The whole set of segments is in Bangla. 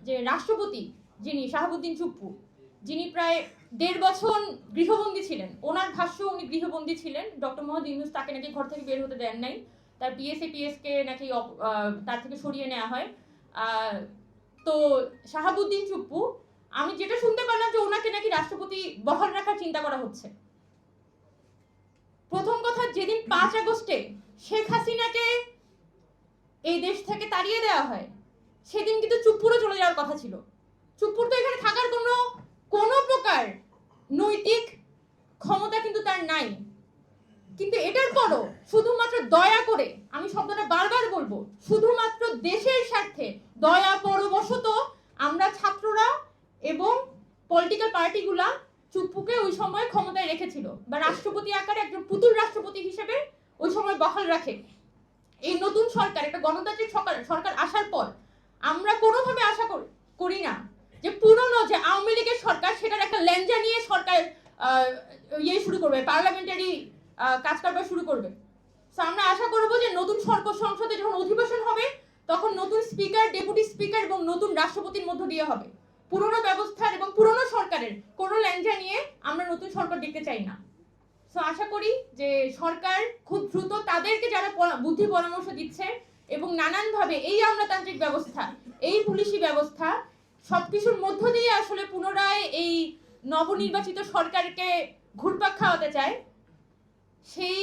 যে রাষ্ট্রপতি যিনি শাহাবুদ্দিন চুপ্পু, যিনি প্রায় 1.5 বছর গৃহবন্দী ছিলেন, ওনার ভাষ্য উনি গৃহবন্দী ছিলেন, ডক্টর মোহাম্মদ ইউনূস তাকে নাকি ঘর থেকে বের হতে দেন নাই, তার পিএসকে নাকি তার থেকে সরিয়ে নেওয়া হয়। তো শাহাবুদ্দিন চুপ্পু, আমি যেটা শুনতে পারলাম যে ওনাকে নাকি রাষ্ট্রপতি বহাল রাখার চিন্তা করা হচ্ছে। প্রথম কথা, যেদিন 5 আগস্টে শেখ হাসিনাকে এই দেশ থেকে তাড়িয়ে দেওয়া হয়, সেদিন কিন্তু চুপ্পুরও চলে যাওয়ার কথা ছিল। চুপ্পুর তো এখানে থাকার কোনো প্রকার নৈতিক ক্ষমতা কিন্তু তার নাই। কিন্তু এটার পরও শুধুমাত্র দয়া করে, আমি শব্দটা বারবার বলবো, শুধুমাত্র দেশের স্বার্থে দয়া পরবশত আমরা ছাত্ররা এবং পলিটিক্যাল পার্টিগুলা চুপ্পুকে ওই সময় ক্ষমতায় রেখেছিল, বা রাষ্ট্রপতি আকারে একজন পুতুল রাষ্ট্রপতি হিসেবে ওই সময় বহাল রাখে। এই নতুন সরকার, একটা গণতান্ত্রিক সরকার আসার পর আমরা কোনোভাবে আশা করি না যে পুরনো যে আওয়ামী লীগের সরকার, সেটার একটা ল্যাঞ্জা নিয়ে সরকার শুরু করবে, পার্লামেন্টারি কাজ কারবার শুরু করবে। তো আমরা আশা করবো যে নতুন সংসদে যখন অধিবেশন হবে, তখন নতুন স্পিকার, ডেপুটি স্পিকার এবং নতুন রাষ্ট্রপতির মধ্য দিয়ে হবে। পুরনো ব্যবস্থার এবং পুরনো সরকারের কোনো ল্যাঞ্জা নিয়ে আমরা নতুন সরকার দেখতে চাই না। তো আশা করি যে সরকার খুব দ্রুত তাদেরকে যারা বুদ্ধি পরামর্শ দিচ্ছে এবং নানানভাবে এই আমলাতান্ত্রিক ব্যবস্থা, এই পুলিশি ব্যবস্থা সবকিছুর মধ্য দিয়ে আসলে পুনরায় এই নবনির্বাচিত সরকারকে ঘুরপাক খাওয়াতে চায়, সেই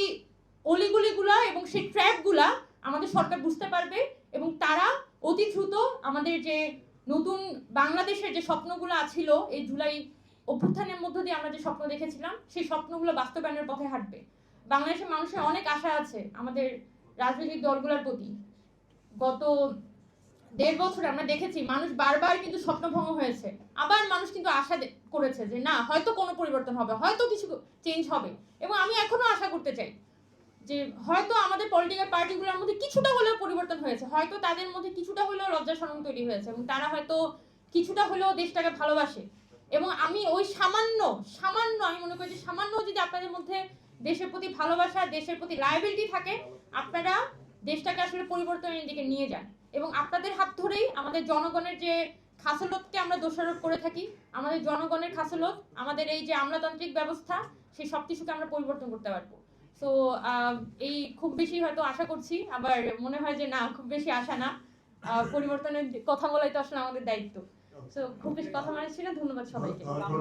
অলিগুলিগুলা এবং সেই ট্র্যাপগুলা আমাদের সরকার বুঝতে পারবে এবং তারা অতি দ্রুত আমাদের যে নতুন বাংলাদেশের যে স্বপ্নগুলো ছিল, এই জুলাই অভ্যুত্থানের মধ্য দিয়ে আমরা যে স্বপ্ন দেখেছিলাম, সেই স্বপ্নগুলো বাস্তবায়নের পথে হাঁটবে। বাংলাদেশের মানুষের অনেক আশা আছে আমাদের রাজনৈতিক দলগুলোর প্রতি। গত 1.5 বছরে আমরা দেখেছি মানুষ বারবার কিন্তু স্বপ্নভঙ্গ হয়েছে, আবার মানুষ কিন্তু আশা করেছে যে না, হয়তো কোনো পরিবর্তন হবে, হয়তো কিছু চেঞ্জ হবে। এবং আমি এখনো আশা করতে চাই যে হয়তো আমাদের পলিটিক্যাল পার্টিগুলোর মধ্যে কিছুটা হলেও পরিবর্তন হয়েছে, হয়তো তাদের মধ্যে কিছুটা হলেও লজ্জা শরম তৈরি হয়েছে এবং তারা হয়তো কিছুটা হলেও দেশটাকে ভালোবাসে। এবং আমি ওই সামান্য আমি মনে করি যে সামান্য যদি আপনাদের মধ্যে দেশের প্রতি ভালোবাসা, দেশের প্রতি লায়াবিলিটি থাকে, আপনারা দেশটাকে আসলে পরিবর্তনের দিকে নিয়ে যান। এবং আপনাদের হাত ধরেই আমাদের জনগণের যে খাসলতকে আমরা দোষারোপ করে থাকি, আমাদের জনগণের খাসলত, আমাদের এই যে আমলাতান্ত্রিক ব্যবস্থা, সেই সব কিছুকে আমরা পরিবর্তন করতে পারবো। সো এই খুব বেশি হয়তো আশা করছি, আবার মনে হয় যে না, খুব বেশি আশা না, পরিবর্তনের কথা বলাই তো আসলে আমাদের দায়িত্ব। সো খুব বেশি কথা মানে ছিল। ধন্যবাদ সবাইকে।